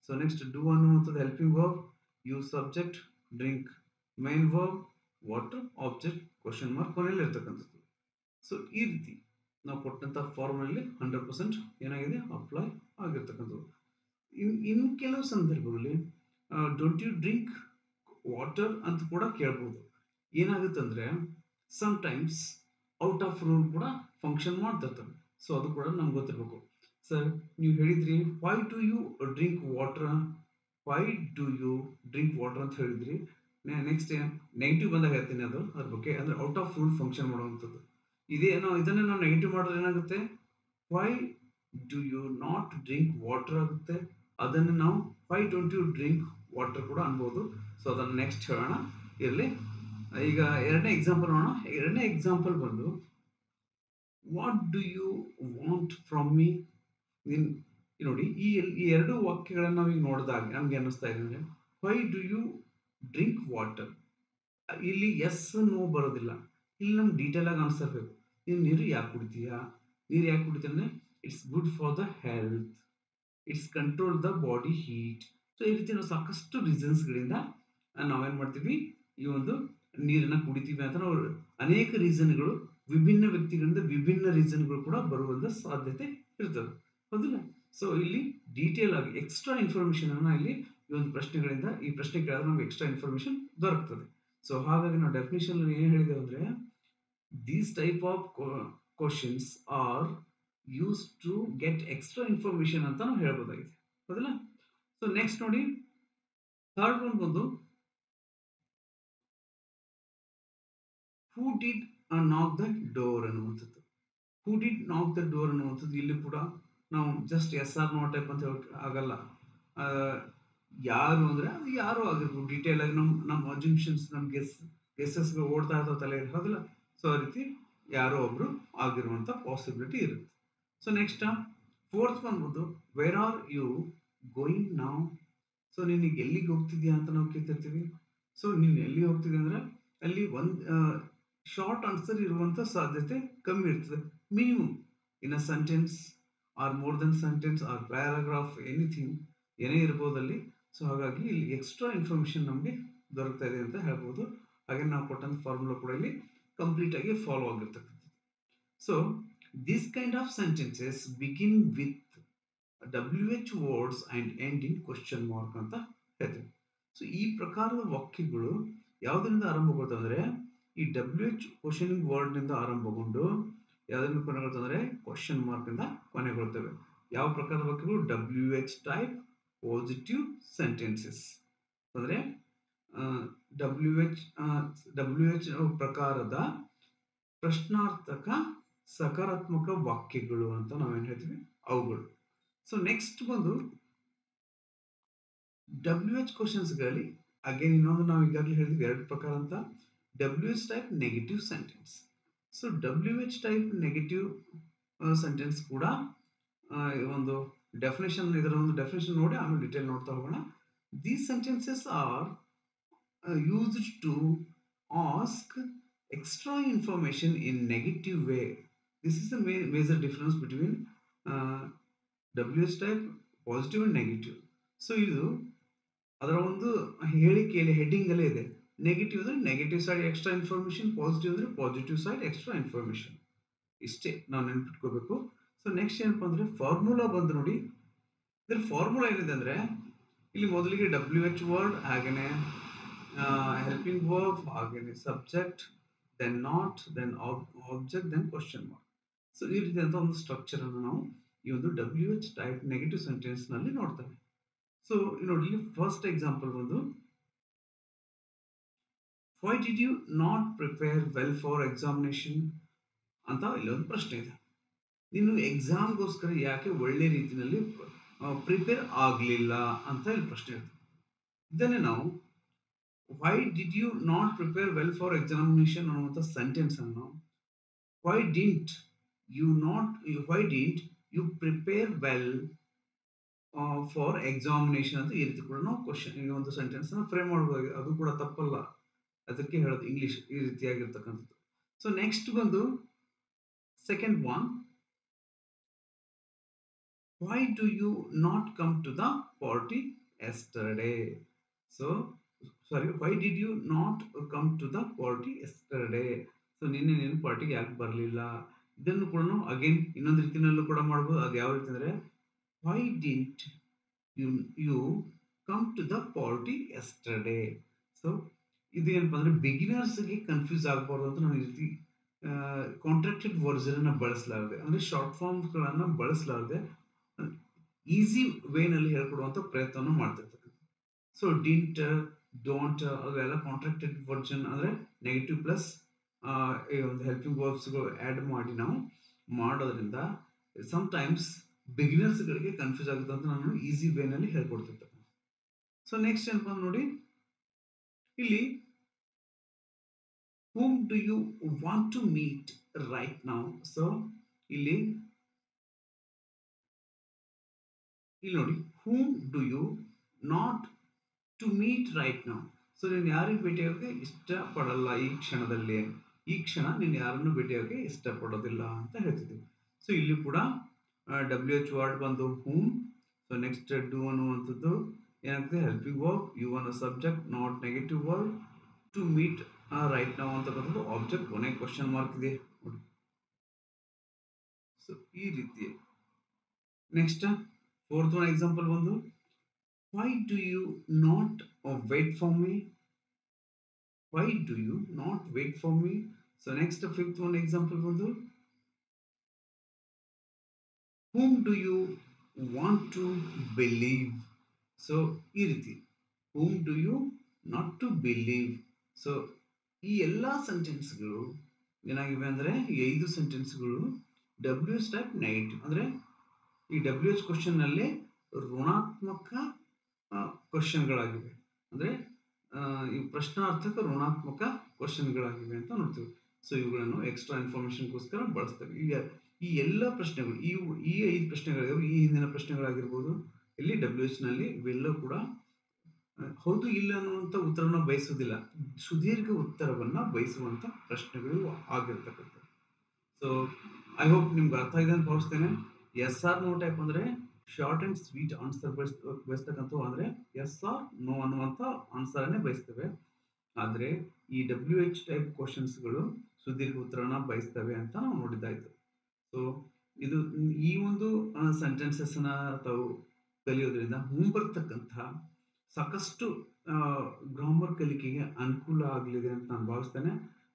ಸೊ ನೆಕ್ಸ್ಟ್ ಡೂ ಅನ್ನುವಂಥದ್ದು helping verb, you subject, drink main verb, water object, question mark ಕೊನೆಯಲ್ಲಿ ಇರ್ತಕ್ಕಂಥದ್ದು. ಸೊ ಈ ರೀತಿ ನಾವು ಕೊಟ್ಟಂತ ಫಾರ್ಮುಲಲ್ಲಿ 100% ಏನಾಗಿದೆ, ಅಪ್ಲೈ ಆಗಿರ್ತಕ್ಕಂಥದ್ದು. ಇನ್ ಕೆಲವು ಸಂದರ್ಭಗಳಲ್ಲಿ ಡೋಂಟ್ ಯು ಡ್ರಿಂಕ್ ವಾಟರ್ ಅಂತ ಕೂಡ ಕೇಳ್ಬೋದು. ಏನಾಗುತ್ತಂದ್ರೆ ಸಮ್ಟೈಮ್ಸ್ ಔಟ್ ಆಫ್ ರೂಲ್ ಕೂಡ ಫಂಕ್ಷನ್ ಮಾಡ್ತಿರ್ತವೆ. ಸೊ ಅದು ಕೂಡ ನಮ್ಗೆ ಗೊತ್ತಿರಬೇಕು. ಸರ್ ನೀವು ಹೇಳಿದ್ರಿ why do you drink water ಅಂತ ಹೇಳಿದ್ರಿ. ನೆಕ್ಸ್ಟ್ ನೆಗೆಟಿವ್ ಬಂದಾಗ ಹೇಳ್ತೀನಿ ಅದ್ರ ಬಗ್ಗೆ, ಅಂದ್ರೆ ಔಟ್ ಆಫ್ ರೂಲ್ ಫಂಕ್ಷನ್ ಮಾಡುವಂಥದ್ದು. ಇದನ್ನೇ ನಾವು ನೆಗೆಟಿವ್ ಮಾಡಿದ್ರೆ ಏನಾಗುತ್ತೆ, why do you not drink water ಆಗುತ್ತೆ. ಅದನ್ನು ನಾವು why don't you drink water ಕೂಡ ಅನ್ಬೋದು. ಸೊ ಅದನ್ನು ನೆಕ್ಸ್ಟ್ ಹೇಳೋಣ. ಇರಲಿ, ಈಗ ಎರಡನೇ ಎಕ್ಸಾಂಪಲ್ ನೋಡೋಣ. ಎರಡನೇ ಎಕ್ಸಾಂಪಲ್ ಬಂದು what do you want from me. ನೋಡಿ, ಈ ಎರಡು ವಾಕ್ಯಗಳನ್ನು ನಾವೀಗ ನೋಡಿದಾಗ ನಮ್ಗೆ ಅನ್ನಿಸ್ತಾ ಇದೆ ಅಂದ್ರೆ why do you drink water, ಇಲ್ಲಿ ಎಸ್ ನೋ ಬರೋದಿಲ್ಲ. ಇಲ್ಲಿ ನಮ್ಗೆ ಡೀಟೇಲ್ ಆಗಿ ಆನ್ಸರ್ ಬೇಕು. ನೀರು ಯಾಕೆ ಕುಡಿತೀಯಾ, ಅಂದ್ರೆ it's good for the health, it's control the body heat. So ಈ ರೀತಿ ನಾವು ಸಾಕಷ್ಟು ರೀಸನ್ಸ್ಗಳಿಂದ ನಾವೇನ್ ಮಾಡ್ತೀವಿ, ಈ ಒಂದು ನೀರನ್ನ ಕುಡಿತೀವಿ ಅಂತ ನಾವು ಅನೇಕ ರೀಸನ್ಗಳು, ವಿಭಿನ್ನ ವ್ಯಕ್ತಿಗಳಿಂದ ವಿಭಿನ್ನ ರೀಸನ್ಗಳು ಕೂಡ ಬರುವಂತ ಸಾಧ್ಯತೆ ಇರ್ತದೆ, ಹೌದಿಲ್ಲ. ಸೊ ಇಲ್ಲಿ ಡೀಟೇಲ್ ಆಗಿ ಎಕ್ಸ್ಟ್ರಾ ಇನ್ಫಾರ್ಮೇಶನ್ ಅನ್ನ ಇಲ್ಲಿ ಈ ಒಂದು ಪ್ರಶ್ನೆಗಳಿಂದ, ಈ ಪ್ರಶ್ನೆ ಕೇಳಿದ್ರೆ ನಮ್ಗೆ ಎಕ್ಸ್ಟ್ರಾ ಇನ್ಫಾರ್ಮೇಶನ್ ದೊರಕ್ತದೆ. ಸೊ ಹಾಗಾಗಿ ನಾವು ಡೆಫಿನೇಷನ್ ಏನ್ ಹೇಳಿದ್ದೇವೆ ಅಂದ್ರೆ these type of questions are used to get extra information ಅಂತ ನಾವು ಹೇಳ್ಬೋದಾಗಿದೆ, ಹೌದಲ್ಲ. ಸೊ ನೆಕ್ಸ್ಟ್ ನೋಡಿ, ಥರ್ಡ್ ಒನ್ ಬಂದು who did knock the door ಅನ್ನುವಂಥದ್ದು. Who did knock the door ಅನ್ನುವಂಥದ್ದು ಇಲ್ಲಿ ಕೂಡ ನಾವು just yes or no type ಅಂತ ಹೇಳಕ್ ಆಗಲ್ಲ. ಯಾರು ಅಂದ್ರೆ ಅದು ಯಾರು ಆಗಿರ್ಬೋದು, ಡೀಟೇಲ್ ಆಗಿ ನಮ್ಮ ಅಜ್ಯೂಮ್ಷನ್ಸ್, ನಮ್ ಗೆಸ್ಸಸ್ ಓಡ್ತಾ ಇರ್ತಾವ ತಲೆ, ಹೌದಿಲ್ಲ. ಸೊ ಆ ರೀತಿ ಯಾರೋ ಒಬ್ರು ಆಗಿರುವಂತ ಪಾಸಿಬಿಲಿಟಿ ಇರುತ್ತೆ. ಸೊ ನೆಕ್ಸ್ಟ್ ಫೋರ್ತ್ ಒನ್ ಬಂದು ವೇರ್ ಆರ್ ಯು ಗೋಯಿಂಗ್ ನಾವು. ಸೊ ನಿನಗೆ ಎಲ್ಲಿಗೆ ಹೋಗ್ತಿದ್ಯಾ ಅಂತ ನಾವು ಕೇಳ್ತಿರ್ತೀವಿ. ಸೊ ನೀನು ಎಲ್ಲಿಗೆ ಹೋಗ್ತಿದ್ಯಾ ಅಂದ್ರೆ ಅಲ್ಲಿ ಒಂದು ಶಾರ್ಟ್ ಆನ್ಸರ್ ಇರುವಂತ ಸಾಧ್ಯತೆ ಕಮ್ಮಿ ಇರ್ತದೆ. Minimum in a sentence or more than sentence or paragraph anything ಏನೇ ಇರ್ಬೋದಲ್ಲಿ. ಸೊ ಹಾಗಾಗಿ ಇಲ್ಲಿ ಎಕ್ಸ್ಟ್ರಾ ಇನ್ಫಾರ್ಮೇಶನ್ ನಮಗೆ ದೊರಕ್ತಾ ಇದೆ ಅಂತ ಹೇಳ್ಬೋದು. ಹಾಗೆ ನಾವು ಕೊಟ್ಟಂತ ಫಾರ್ಮುಲಾ ಕೂಡ ಇಲ್ಲಿ ಕಂಪ್ಲೀಟ್ ಆಗಿ ಫಾಲೋ ಆಗಿರ್ತಕ್ಕಂಥದ್ದು. So this kind of sentences begin with WH words and end in question mark ಅಂತ ಹೇಳ್ತೀವಿ. ಸೊ ಈ ಪ್ರಕಾರದ ವಾಕ್ಯಗಳು ಯಾವುದರಿಂದ ಆರಂಭಗೊಳ್ತಂದ್ರೆ ಈ WH ಕ್ವಶನಿಂಗ್ ವರ್ಡ್ ನಿಂದ ಆರಂಭಗೊಂಡು ಯಾವುದರಿಂದ ಕೊನೆಗೊಳ್ತಂದ್ರೆ ಕ್ವಶನ್ ಮಾರ್ಕ್ ಇಂದ ಕೊನೆಗೊಳ್ತವೆ. ಯಾವ ಪ್ರಕಾರದ ವಾಕ್ಯಗಳು? WH ಟೈಪ್ ಪಾಸಿಟಿವ್ ಸೆಂಟೆನ್ಸಸ್ ಅಂದ್ರೆ WH ಪ್ರಕಾರದ ಪ್ರಶ್ನಾರ್ಥಕ ಸಕಾರಾತ್ಮಕ ವಾಕ್ಯಗಳು ಅಂತ ನಾವೇನ್ ಹೇಳ್ತೀವಿ ಅವುಗಳು. ಸೊ ನೆಕ್ಸ್ಟ್ ಬಂದು WH ಕ್ವಶನ್ಸ್ಗಳಲ್ಲಿ ಅಗೇನ್ ಇನ್ನೊಂದು ನಾವು ಈಗಾಗಲೇ ಹೇಳಿದ್ವಿ ಎರಡು ಪ್ರಕಾರ ಅಂತ. WH type negative sentence. So WH type negative sentence ಕೂಡ ಒಂದು ಡೆಫಿನೇಷನ್, ಇದರ ಒಂದು ಡೆಫಿನೇಷನ್ ನೋಡಿ ಆಮೇಲೆ ಡಿಟೇಲ್ ನೋಡ್ತಾ ಹೋಗೋಣ. These sentences R used to ask extra information in negative way. This is the major difference between WH type positive and negative. So ಇದು ಅದರ ಒಂದು ಹೇಳಿಕೆಯಲ್ಲಿ ಹೆಡ್ಡಿಂಗ್ ಅಲ್ಲೇ ಇದೆ. ನೆಗೆಟಿವ್ ಅಂದ್ರೆ negative side extra information, positive ಅಂದ್ರೆ ಪಾಸಿಟಿವ್ ಸೈಡ್ ಎಕ್ಸ್ಟ್ರಾ ಇನ್ಫಾರ್ಮೇಶನ್. ಇಷ್ಟೇ ನಾವು ನೆನ್ಪಿಟ್ಕೋಬೇಕು. ಸೊ ನೆಕ್ಸ್ಟ್ ಏನಪ್ಪ ಅಂದ್ರೆ ಫಾರ್ಮುಲಾ ಬಂದು ನೋಡಿ. ಇದ್ರ ಫಾರ್ಮುಲಾ ಏನಿದೆ ಅಂದ್ರೆ ಇಲ್ಲಿ ಮೊದಲಿಗೆ WH ವರ್ಡ್, ಹಾಗೇನೆ ಹೆಲ್ಪಿಂಗ್ ವರ್ಬ್, ಹಾಗೇನೆ subject, then not, then object, then question mark. So ಈ ರೀತಿಯಾದಂಥ ಒಂದು ಸ್ಟ್ರಕ್ಚರ್ ಅನ್ನು ನಾವು ಈ ಒಂದು WH ಟೈಪ್ ನೆಗೆಟಿವ್ ಸೆಂಟೆನ್ಸ್ ನಲ್ಲಿ ನೋಡ್ತೇವೆ. ಸೊ ನೋಡಿ ಫಸ್ಟ್ ಎಕ್ಸಾಂಪಲ್ ಬಂದು why did you not prepare well for examination ಅಂತ ಇಲ್ಲೊಂದು ಪ್ರಶ್ನೆ ಇದೆ. ನೀನು ಎಕ್ಸಾಮ್ಗೋಸ್ಕರ ಯಾಕೆ ಒಳ್ಳೆ ರೀತಿಯಲ್ಲಿ ಪ್ರಿಪೇರ್ ಆಗಲಿಲ್ಲ ಅಂತ ಇಲ್ಲಿ ಪ್ರಶ್ನೆ ಇರ್ತದೆ. ಇದನ್ನೇ ನಾವು why did you not prepare well for examination ಅನ್ನುವಂಥ ಸೆಂಟೆನ್ಸ್ ಅನ್ನು why didn't you prepare well for examination ಅಂತ ಈ ರೀತಿ ಕೂಡ ನಾವು ಕ್ವಶನ್ ಈ ಒಂದು ಸೆಂಟೆನ್ಸ್ ನ ಫ್ರೇಮ್ ಮಾಡಬಹುದು. ಅದು ಕೂಡ ತಪ್ಪಲ್ಲ, ಅದಕ್ಕೆ ಹೇಳೋದು ಇಂಗ್ಲಿಷ್ ಈ ರೀತಿಯಾಗಿರ್ತಕ್ಕಂಥದ್ದು. ಸೊ ನೆಕ್ಸ್ಟ್ ಬಂದು second one, why do you not come to the party yesterday? So sorry, why did you not come to the party yesterday? So ನಿನ್ನೆ ನೀನು ಪಾರ್ಟಿಗೆ ಯಾಕೆ ಬರಲಿಲ್ಲ. ಇದನ್ನು ಕೂಡ ನಾವು ಅಗೇನ್ ಇನ್ನೊಂದು ರೀತಿನಲ್ಲೂ ಕೂಡ ಮಾಡ್ಬೋದು. ಅದು ಯಾವ ರೀತಿ ಅಂದ್ರೆ why didn't you come to the party yesterday? So ಇದು ಏನಪ್ಪಾ ಅಂದ್ರೆ ಬಿಗಿನರ್ಸ್ಗೆ ಕನ್ಫ್ಯೂಸ್ ಆಗಬಾರ್ದು ಅಂತ ನಾನು ಈ ರೀತಿ ಕಾಂಟ್ರಾಕ್ಟೆಡ್ ವರ್ಜನ್ ಅನ್ನ ಬಳಸಲಾಗಿದೆ, ಅಂದ್ರೆ ಶಾರ್ಟ್ ಫಾರ್ಮ್ಸ್ ಗಳನ್ನ ಬಳಸಲಾಗಿದೆ ಈಸಿ ವೇನಲ್ಲಿ ಹೇಳ್ಕೊಡುವಂತ ಪ್ರಯತ್ನವನ್ನು ಮಾಡ್ತಿರ್ತಕ್ಕಂಥ. ಸೊ ಡಿಂಟ್, ಡೋಂಟ್ ಅವೆಲ್ಲ ಕಾಂಟ್ರಾಕ್ಟೆಡ್ ವರ್ಜನ್ ಅಂದ್ರೆ ನೆಗೆಟಿವ್ ಪ್ಲಸ್ ಒಂದು ಹೆಲ್ಪಿಂಗ್ ವರ್ಬ್ಸ್ ಆಡ್ ಮಾಡಿ ನಾವು ಮಾಡೋದ್ರಿಂದ ಸಮ್ಟೈಮ್ಸ್ ಬಿಗಿನರ್ಸ್ ಗಳಿಗೆ ಕನ್ಫ್ಯೂಸ್ ಆಗುತ್ತೆ ಅಂತ ನಾನು ಈಸಿ ವೇನಲ್ಲಿ ಹೇಳ್ಕೊಡ್ತಿರ್ತೇನೆ. ಸೊ ನೆಕ್ಸ್ಟ್ ಏನಪ್ಪಾ ನೋಡಿ ಇಲ್ಲಿ whom do you want to meet right now? So ಇಲ್ಲಿ ನೋಡಿ whom do you not to meet right now. So ನೀನು ಯಾರಿಗೆ ಭೇಟಿಯಾಗೋಕೆ ಇಷ್ಟಪಡಲ್ಲ ಈ ಕ್ಷಣದಲ್ಲಿ, ಈ ಕ್ಷಣ ನೀನು ಯಾರನ್ನು ಭೇಟಿಯಾಗೋಕೆ ಇಷ್ಟಪಡೋದಿಲ್ಲ ಅಂತ ಹೇಳ್ತಿದ್ದೀವಿ. ಸೊ ಇಲ್ಲಿ ಕೂಡ WH ವರ್ಡ್ ಬಂದು whom. ಸೊ ನೆಕ್ಸ್ಟ್ do ಅನ್ನುವಂಥದ್ದು ಏನಾಗ್ತದೆ ಹೆಲ್ಪಿಂಗ್ ವರ್ಬ್, ಯು ಅನ್ನೋ subject, not negative word, to meet right ನಾವು ಅಂತಕ್ಕಂಥದ್ದು ಆಬ್ಜೆಕ್ಟ್, ಕೊನೆ ಕ್ವಶನ್ ಮಾರ್ಕ್ ಇದೆ ನೋಡಿ. ಸೊ ಈ ರೀತಿ ನೆಕ್ಸ್ಟ್ ಫೋರ್ತ್ ಒನ್ ಎಕ್ಸಾಂಪಲ್ ಬಂದು why do you not wait for me? Why do you not wait for me? So next fifth one example ಬಂದು whom do you want to believe? So ಈ ರೀತಿ whom do you not to believe. So ಈ ಎಲ್ಲಾ ಸೆಂಟೆನ್ಸ್ಗಳು ಏನಾಗಿವೆ ಅಂದ್ರೆ ಈ 5 ಸೆಂಟೆನ್ಸ್ಗಳು WH type negative, ಅಂದ್ರೆ ಈ WH question ನಲ್ಲಿ ಋಣಾತ್ಮಕ ಕ್ವಶನ್ಗಳಾಗಿವೆ, ಅಂದ್ರೆ ಈ ಪ್ರಶ್ನಾರ್ಥಕ ಋಣಾತ್ಮಕ ಕ್ವಶನ್ಗಳಾಗಿವೆ ಅಂತ ನೋಡ್ತೀವಿ. ಸೊ ಇವುಗಳನ್ನು ಎಕ್ಸ್ಟ್ರಾ ಇನ್ಫಾರ್ಮೇಶನ್ಗೋಸ್ಕರ ಬಳಸ್ತೇವೆ. ಈ ಎಲ್ಲ ಪ್ರಶ್ನೆಗಳು ಈ 5 ಪ್ರಶ್ನೆಗಳಿವೆ. ಈ ಹಿಂದಿನ ಪ್ರಶ್ನೆಗಳಾಗಿರ್ಬೋದು, ಇಲ್ಲಿ WH ನಲ್ಲಿ ಇವೆಲ್ಲವೂ ಕೂಡ ಹೌದು ಇಲ್ಲ ಅನ್ನುವಂಥ ಉತ್ತರವನ್ನು ಬಯಸುವುದಿಲ್ಲ, ಸುದೀರ್ಘ ಉತ್ತರವನ್ನ ಬಯಸುವಂತ ಪ್ರಶ್ನೆಗಳು ಆಗಿರ್ತಕ್ಕಂಥದ್ದು. ಸೊ ಐ ಹೋಪ್ ನಿಮ್ಗೆ ಅರ್ಥ ಆಗಿದೆ ಅಂತ ಭಾವಿಸ್ತೇನೆ. ಎಸ್ ಆರ್ ನೋ ಟೈಪ್ ಅಂದ್ರೆ ಶಾರ್ಟ್ ಅಂಡ್ ಸ್ವೀಟ್ ಆನ್ಸರ್ ಬಯಸ್ತಕ್ಕಂಥ, ಅಂದ್ರೆ ಎಸ್ ಆರ್ ನೋ ಅನ್ನುವಂಥ ಆನ್ಸರ್ನೇ ಬಯಸ್ತೇವೆ. ಆದ್ರೆ ಈ WH ಟೈಪ್ ಕ್ವಶನ್ಸ್ಗಳು ಸುದೀರ್ಘ ಉತ್ತರನ ಬಯಸ್ತವೆ ಅಂತ ನಾವು ನೋಡಿದ್ದಾಯ್ತು. ಸೊ ಇದು ಈ ಒಂದು ಸೆಂಟೆನ್ಸಸ್ ನ ತಾವು ಕಲಿಯೋದ್ರಿಂದ ಮುಂಬರ್ತಕ್ಕಂಥ ಸಾಕಷ್ಟು ಗ್ರಾಮರ್ ಕಲಿಕೆಗೆ ಅನುಕೂಲ ಆಗಲಿದೆ ಅಂತ ನಾನು ಭಾವಿಸ್ತೇನೆ.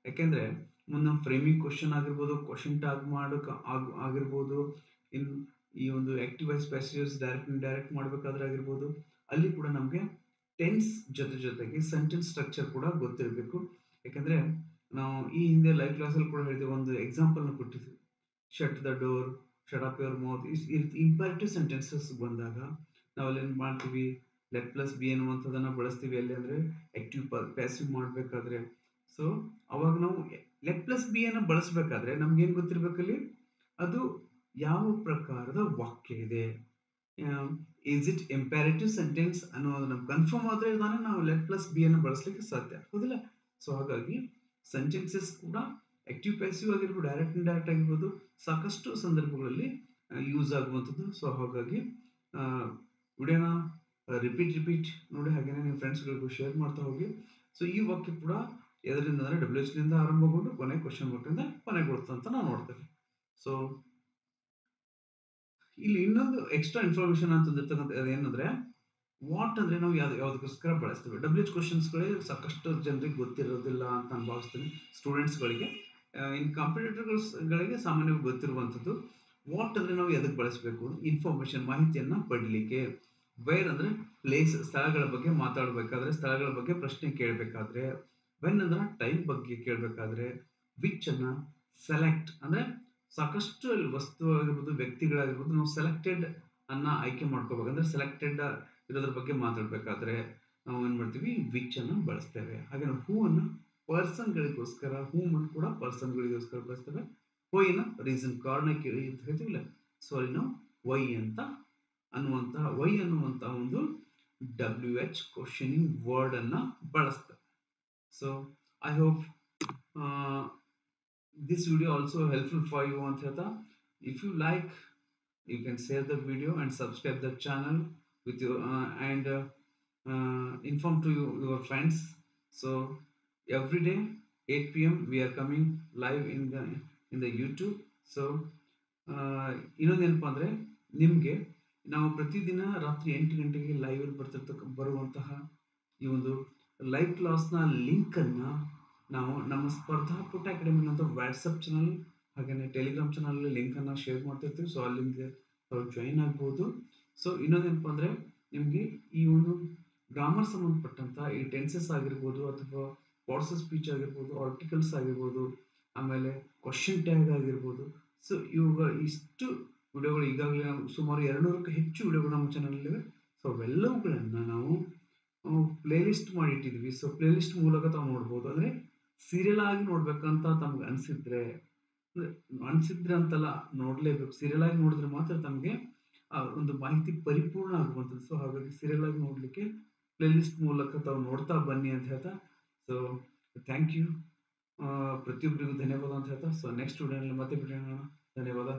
ಯಾಕೆಂದ್ರೆ ಮುಂದೆ ಫ್ರೇಮಿಂಗ್ ಕ್ವಶನ್ ಆಗಿರ್ಬೋದು, ಕ್ವಶನ್ ಟ್ಯಾಗ್ ಮಾಡೋಕೆ ಆಗಿರ್ಬೋದು, ಇನ್ ಈ ಒಂದು active voice passive direct indirect ಮಾಡ್ಬೇಕಾದ್ರೆ ಆಗಿರ್ಬೋದು, ಅಲ್ಲಿ ಕೂಡ ನಮಗೆ ಟೆನ್ಸ್ ಜೊತೆಗೆ ಸೆಂಟೆನ್ಸ್ ಸ್ಟ್ರಕ್ಚರ್ ಕೂಡ ಗೊತ್ತಿರಬೇಕು. ಯಾಕಂದ್ರೆ ನಾವು ಈ ಹಿಂದೆ ಲೈವ್ ಕ್ಲಾಸಲ್ಲಿ ಕೂಡ ಹೇಳಿದ್ವಿ, ಒಂದು ಎಕ್ಸಾಂಪಲ್ ನ ಕೊಟ್ಟಿದ್ವಿ, shut the door, shut up your mouth. Imperative sentences ಬಂದಾಗ ನಾವಲ್ಲಿ ಏನ್ ಮಾಡ್ತೀವಿ, ಲೆಟ್ ಪ್ಲಸ್ ಬಿ ಅನ್ನುವಂಥದ್ದನ್ನ ಬಳಸ್ತೀವಿ. ಅಲ್ಲಿ ಅಂದ್ರೆ ಆಕ್ಟಿವ್ ಪ್ಯಾಸಿವ್ ಮಾಡ್ಬೇಕಾದ್ರೆ. ಸೊ ಅವಾಗ ನಾವು ಲೆಟ್ ಪ್ಲಸ್ ಬಿ ಅನ್ನ ಬಳಸಬೇಕಾದ್ರೆ ನಮ್ಗೆ ಏನ್ ಗೊತ್ತಿರ್ಬೇಕಲ್ಲಿ, ಅದು ಯಾವ ಪ್ರಕಾರದ ವಾಕ್ಯ ಇದೆ, ಇಸ್ ಇಟ್ ಇಂಪ್ಯಾರೇಟಿವ್ ಸೆಂಟೆನ್ಸ್ ಅನ್ನೋದು ನಮ್ಗೆ ಕನ್ಫರ್ಮ್ ಆದ್ರೆ ತಾನೇ ನಾವು ಲೆಟ್ ಪ್ಲಸ್ ಬಿ ಅನ್ನು ಬಳಸಲಿಕ್ಕೆ ಸಾಧ್ಯ, ಹೌದಿಲ್ಲ? ಸೊ ಹಾಗಾಗಿ ಸೆಂಟೆನ್ಸಸ್ ಕೂಡ ಆಕ್ಟಿವ್ ಪ್ಯಾಸಿವ್ ಆಗಿರ್ಬೋದು, ಡೈರೆಕ್ಟ್ ಇಂಡೈರೆಕ್ಟ್ ಆಗಿರ್ಬೋದು, ಸಾಕಷ್ಟು ಸಂದರ್ಭಗಳಲ್ಲಿ ಯೂಸ್ ಆಗುವಂಥದ್ದು. ಸೊ ಹಾಗಾಗಿ ವಿಡಿಯೋನ ರಿಪೀಟ್ ನೋಡಿ, ಹಾಗೇನೆ ನಿಮ್ಮ ಫ್ರೆಂಡ್ಸ್ಗಳಿಗೂ ಶೇರ್ ಮಾಡ್ತಾ ಹೋಗಿ. ಸೊ ಈ ವಾಕ್ಯ ಕೂಡ ಎದರಿಂದ ಅಂದ್ರೆ WH ನಿಂದ ಆರಂಭಗೊಂಡು ಕೊನೆ ಕ್ವಶನ್ ಮಾರ್ಕ್ನಿಂದ ಕೊನೆಗೊಳ್ತಾ ಅಂತ ನಾವು ನೋಡ್ತೇವೆ. ಸೊ ಇಲ್ಲಿ ಇನ್ನೊಂದು ಎಕ್ಸ್ಟ್ರಾ ಇನ್ಫಾರ್ಮೇಶನ್ ಅಂತಂದಿರ್ತಕ್ಕಂಥ ಏನಂದ್ರೆ, ವಾಟ್ ಅಂದ್ರೆ ನಾವು ಯಾವ್ದಕ್ಕೋಸ್ಕರ ಬಳಸ್ತೇವೆ. WH ಕ್ವಶನ್ಸ್ಗಳೇ ಸಾಕಷ್ಟು ಜನರಿಗೆ ಗೊತ್ತಿರೋದಿಲ್ಲ ಅಂತ ನಾನು ಭಾವಿಸ್ತೀನಿ, ಸ್ಟೂಡೆಂಟ್ಸ್ಗಳಿಗೆ. ಇನ್ ಕಂಪಿಟೇಟರ್ಗಳಿಗೆ ಸಾಮಾನ್ಯವಾಗಿ ಗೊತ್ತಿರುವಂಥದ್ದು. ವಾಟ್ ಅಂದ್ರೆ ನಾವು ಎದಕ್ಕೆ ಬಳಸಬೇಕು, ಇನ್ಫಾರ್ಮೇಶನ್ ಮಾಹಿತಿಯನ್ನ ಪಡಲಿಕ್ಕೆ. ವೇರ್ ಅಂದ್ರೆ ಪ್ಲೇಸ್, ಸ್ಥಳಗಳ ಬಗ್ಗೆ ಮಾತಾಡಬೇಕಾದ್ರೆ, ಸ್ಥಳಗಳ ಬಗ್ಗೆ ಪ್ರಶ್ನೆ ಕೇಳಬೇಕಾದ್ರೆ. ವೆನ್ ಅಂದ್ರೆ ಟೈಮ್ ಬಗ್ಗೆ ಕೇಳಬೇಕಾದ್ರೆ. ವಿಚ್ ಅನ್ನ ಸೆಲೆಕ್ಟ್ ಅಂದ್ರೆ ಸಾಕಷ್ಟು ವಸ್ತು ಆಗಿರ್ಬೋದು, ವ್ಯಕ್ತಿಗಳಾಗಿರ್ಬೋದು, ನಾವು ಸೆಲೆಕ್ಟೆಡ್ ಅನ್ನ ಆಯ್ಕೆ ಮಾಡ್ಕೋಬೇಕು. ಅಂದ್ರೆ ಸೆಲೆಕ್ಟೆಡ್ ಇರೋದ್ರ ಬಗ್ಗೆ ಮಾತಾಡ್ಬೇಕಾದ್ರೆ ನಾವು ಏನ್ ಮಾಡ್ತೀವಿ, ವಿಚ್ ಅನ್ನ ಬಳಸ್ತೇವೆ. ಹಾಗೆ ನಾವು ಹೂ ಅನ್ನ ಪರ್ಸನ್ ಗಳಿಗೋಸ್ಕರ, ಹೂಮ್ ಅನ್ನು ಕೂಡ ಪರ್ಸನ್ ಗಳಿಗೋಸ್ಕರ ಬಳಸ್ತೇವೆ. ವೈನ ರೀಸನ್, ಕಾರಣ ಕೇಳಿ ಅಂತ ಹೇಳ್ತೀವಿಲ್ಲ, ಸಾರಿ ನಾವು ವೈ ಅನ್ನುವಂತಹ ಒಂದು WH ಕ್ವಶನಿಂಗ್ ವರ್ಡ್ ಅನ್ನ ಬಳಸ್ತೇವೆ. So I hope this video also helpful for you ಅಂತ ಹೇಳ್ತಾ, if you like, you can share the video and subscribe the channel with your and inform to your friends. So every day 8 p.m. we are coming live in the YouTube. So ಇನ್ನೊಂದೇನಪ್ಪ ಅಂದರೆ, ನಿಮಗೆ ನಾವು ಪ್ರತಿದಿನ ರಾತ್ರಿ 8 ಗಂಟೆಗೆ ಲೈವಲ್ಲಿ ಬರುವಂತಹ ಈ ಒಂದು ಲೈವ್ ಕ್ಲಾಸ್ನ ಲಿಂಕನ್ನು ನಾವು ನಮ್ಮ ಸ್ಪರ್ಧಾ ಪುಟ ಅಕಾಡೆಮಿ ಅಂತ ವಾಟ್ಸಪ್ ಚಾನಲ್ ಹಾಗೆಯೇ ಟೆಲಿಗ್ರಾಮ್ ಚಾನಲ್ ಲಿಂಕನ್ನು ಶೇರ್ ಮಾಡ್ತಿರ್ತೀವಿ. ಸೊ ಅಲ್ಲಿಂದ ತಾವು ಜಾಯಿನ್ ಆಗ್ಬೋದು. ಸೊ ಇನ್ನೊಂದೇನಪ್ಪ ಅಂದರೆ, ನಿಮಗೆ ಈ ಒಂದು ಗ್ರಾಮರ್ ಸಂಬಂಧಪಟ್ಟಂಥ ಈ ಟೆನ್ಸಸ್ ಆಗಿರ್ಬೋದು, ಅಥವಾ ಪಾರ್ಟ್ಸ್ ಆಫ್ ಸ್ಪೀಚ್ ಆಗಿರ್ಬೋದು, ಆರ್ಟಿಕಲ್ಸ್ ಆಗಿರ್ಬೋದು, ಆಮೇಲೆ ಕ್ವಶನ್ ಟ್ಯಾಗ್ ಆಗಿರ್ಬೋದು. ಸೊ ಇಷ್ಟು ವಿಡಿಯೋಗಳು ಈಗಾಗಲೇ ಸುಮಾರು 200ಕ್ಕೂ ಹೆಚ್ಚು ವಿಡಿಯೋಗಳು ನಮ್ಮ ಚಾನಲಲ್ಲಿವೆ. ಸೊ ಅವೆಲ್ಲವುಗಳನ್ನು ನಾವು ಪ್ಲೇಲಿಸ್ಟ್ ಮಾಡಿಟ್ಟಿದ್ವಿ. ಸೊ ಪ್ಲೇಲಿಸ್ಟ್ ಮೂಲಕ ತಾವು ನೋಡ್ಬೋದು. ಅಂದರೆ ಸೀರಿಯಲ್ ಆಗಿ ನೋಡ್ಬೇಕಂತ ತಮ್ಗೆ ಅನಿಸಿದ್ರೆ ಅಂತಲ್ಲ, ನೋಡಲೇಬೇಕು. ಸೀರಿಯಲ್ ಆಗಿ ನೋಡಿದ್ರೆ ಮಾತ್ರ ತಮಗೆ ಒಂದು ಮಾಹಿತಿ ಪರಿಪೂರ್ಣ ಆಗುವಂಥದ್ದು. ಸೊ ಹಾಗಾಗಿ ಸೀರಿಯಲ್ ಆಗಿ ನೋಡಲಿಕ್ಕೆ ಪ್ಲೇಲಿಸ್ಟ್ ಮೂಲಕ ತಾವು ನೋಡ್ತಾ ಬನ್ನಿ ಅಂತ ಹೇಳ್ತಾ, ಸೊ ಥ್ಯಾಂಕ್ ಯು, ಪ್ರತಿಯೊಬ್ಬರಿಗೂ ಧನ್ಯವಾದ ಅಂತ ಹೇಳ್ತಾ, ಸೊ ನೆಕ್ಸ್ಟ್ ವಿಡಿಯೋನಲ್ಲಿ ಮತ್ತೆ ಬಿಡೋಣ. ಧನ್ಯವಾದ.